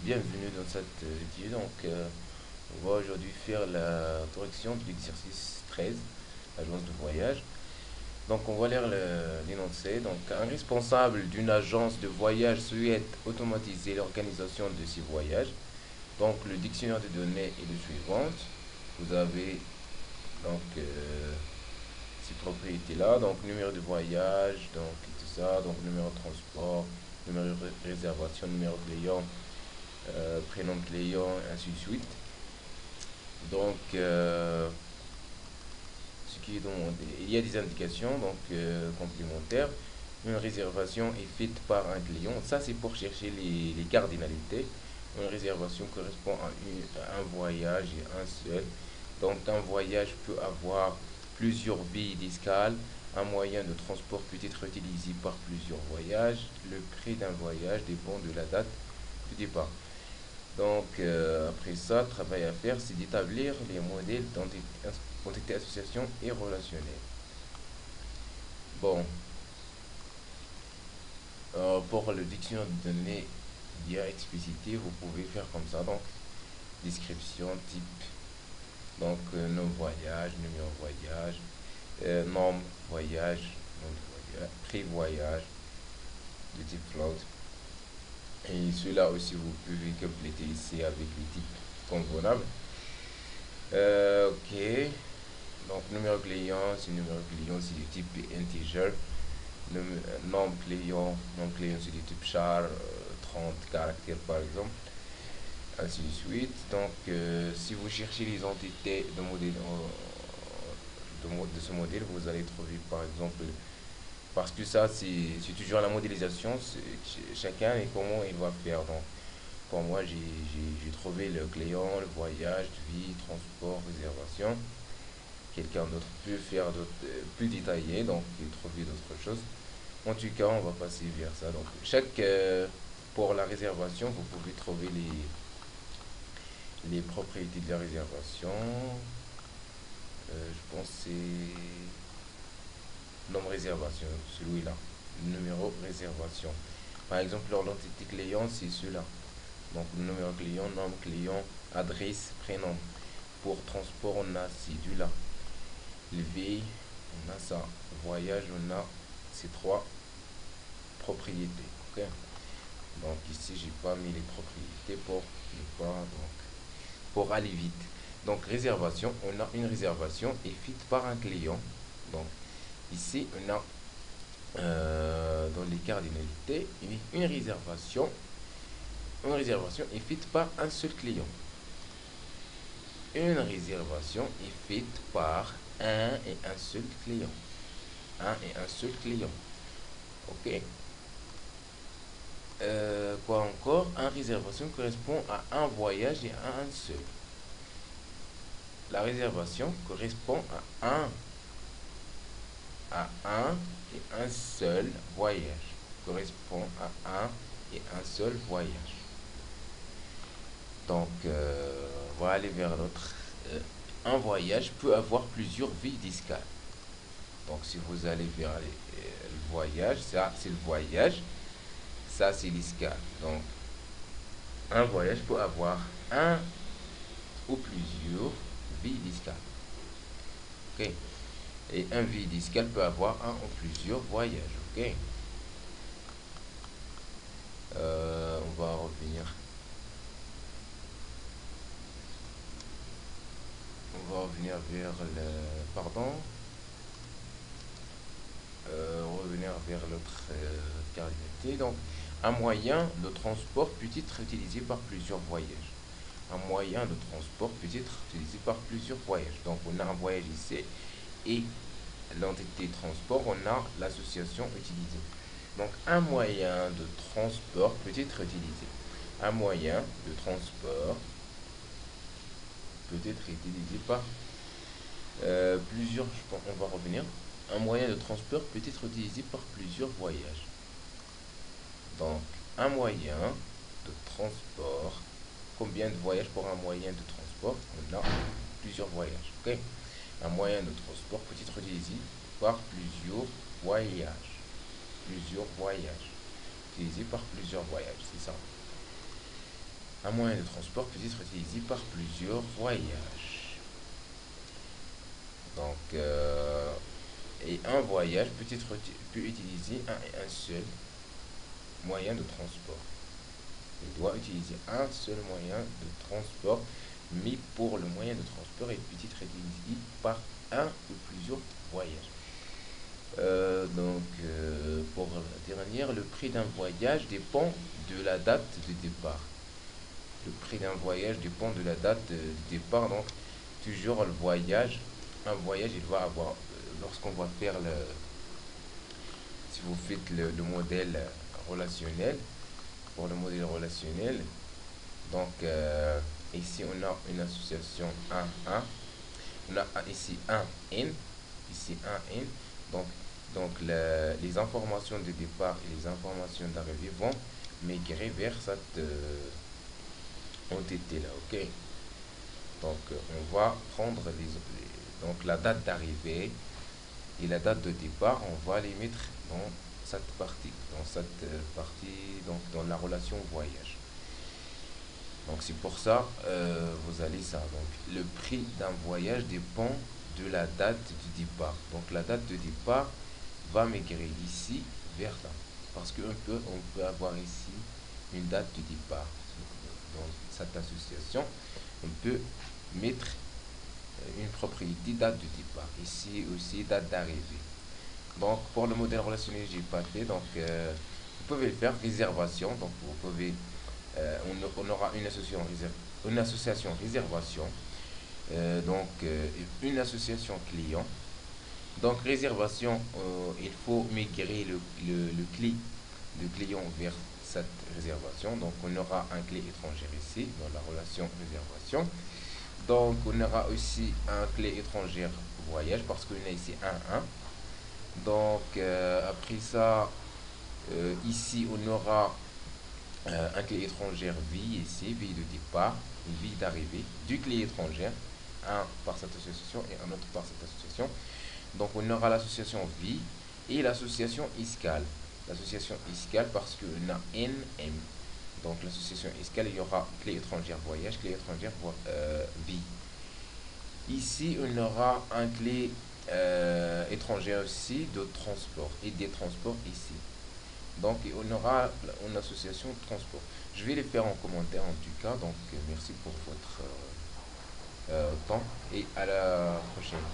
bienvenue dans cette vidéo. On va aujourd'hui faire la correction de l'exercice 13, agence de voyage. Donc, on va lire l'énoncé. Donc, un responsable d'une agence de voyage souhaite automatiser l'organisation de ses voyages. Donc, le dictionnaire de données est le suivant. Vous avez donc ces propriétés-là. Donc, numéro de voyage, donc tout ça. Donc, numéro de transport, numéro de réservation, numéro de client, prénom de client, ainsi de suite. Donc, ce qui est demandé, il y a des indications donc complémentaires. Une réservation est faite par un client. Ça, c'est pour chercher les cardinalités. Une réservation correspond à un voyage et un seul. Donc, un voyage peut avoir plusieurs villes d'escale. Un moyen de transport peut être utilisé par plusieurs voyages. Le prix d'un voyage dépend de la date du départ. Donc, après ça, le travail à faire, c'est d'établir les modèles d'entité, association et relationnel. Bon, pour le dictionnaire de données bien explicité, vous pouvez faire comme ça. Donc, description, type, donc nom voyage, numéro voyage, nom voyage, prix voyage, de type float. Et cela aussi, vous pouvez compléter ici avec les types convenables. Ok. Donc, numéro client, c'est du type integer. Nom client, c'est du type char, 30 caractères par exemple. Ainsi de suite. Donc, si vous cherchez les entités de modèle, de ce modèle, vous allez trouver par exemple, parce que ça, c'est toujours la modélisation, chacun et comment il va faire. Donc, pour moi, j'ai trouvé le client, le voyage, vie, transport, réservation. Quelqu'un d'autre peut faire plus détaillé, donc trouver d'autres choses. En tout cas, on va passer vers ça. Donc, pour la réservation, vous pouvez trouver les propriétés de la réservation. Je pense que c'est nom réservation, celui-là. Numéro réservation. Par exemple, leur identité client, c'est celui-là. Donc, le numéro client, nom client, adresse, prénom. Pour transport, on a celui-là. Le V, on a ça. Voyage, on a ces trois propriétés. Ok. Donc ici, j'ai pas mis les propriétés pour ne pas, donc, pour aller vite. Donc réservation, on a une réservation est faite par un client. Donc ici, on a dans les cardinalités une réservation. Une réservation est faite par un seul client. Une réservation est faite par un et un seul client. Un et un seul client. Ok. Quoi encore? Un réservation correspond à un voyage et à un seul. La réservation correspond à un et un seul voyage. Correspond à un et un seul voyage. Donc, on va aller vers l'autre. Un voyage peut avoir plusieurs villes d'escale. Donc, si vous allez vers le voyage, ça c'est le voyage, ça c'est l'escale. Donc, un voyage peut avoir un ou plusieurs villes d'escale. Ok. Et un ville d'escale peut avoir un ou plusieurs voyages. Ok. On va revenir. On va revenir vers le. Pardon. Revenir vers l'autre cardinalité. Donc, un moyen de transport peut être utilisé par plusieurs voyages. Un moyen de transport peut être utilisé par plusieurs voyages. Donc, on a un voyage ici et l'entité transport, on a l'association utilisée. Donc, un moyen de transport peut être utilisé. Un moyen de transport peut être utilisé par plusieurs. On va revenir. Un moyen de transport peut être utilisé par plusieurs voyages. Donc, un moyen de transport. Combien de voyages pour un moyen de transport? On a plusieurs voyages. Ok. Un moyen de transport peut être utilisé par plusieurs voyages. Plusieurs voyages. Utilisé par plusieurs voyages, c'est ça. Un moyen de transport peut être utilisé par plusieurs voyages. Donc, et un voyage peut utiliser un seul moyen de transport. Il doit utiliser un seul moyen de transport, mais pour le moyen de transport, il peut être utilisé par un ou plusieurs voyages. Pour la dernière, le prix d'un voyage dépend de la date de départ. Le prix d'un voyage dépend de la date de départ. Donc, toujours un voyage, il va avoir, lorsqu'on va faire si vous faites le modèle relationnel, pour le modèle relationnel, donc ici on a une association 1, 1, on a ici un N, ici un N, donc, les informations de départ et les informations d'arrivée vont migrer vers cette entité là, ok. Donc on va prendre donc la date d'arrivée et la date de départ, on va les mettre dans cette partie, donc dans la relation voyage. Donc c'est pour ça, vous allez ça. Donc le prix d'un voyage dépend de la date du départ. Donc la date de départ va migrer d'ici vers là. Parce on peut avoir ici une date de départ. Dans cette association, on peut mettre une propriété date de départ. Ici aussi date d'arrivée. Donc pour le modèle relationnel, j'ai pas fait. Donc vous pouvez le faire réservation. Donc vous pouvez on aura une association réservation, une association client. Donc réservation, il faut migrer le client vers cette réservation. Donc on aura un clé étrangère ici dans la relation réservation. Donc on aura aussi un clé étrangère voyage parce qu'on a ici un. Donc après ça, ici on aura un clé étrangère vie ici, vie de départ, vie d'arrivée, du clé étrangère, un par cette association et un autre par cette association. Donc on aura l'association vie et l'association escale. L'association escale parce qu'on a NM. Donc l'association escale, il y aura clé étrangère voyage, clé étrangère vie. Ici on aura un clé étrangère aussi de transport et des transports ici. Donc, on aura une association de transport. Je vais les faire en commentaire en tout cas. Donc, merci pour votre temps et à la prochaine.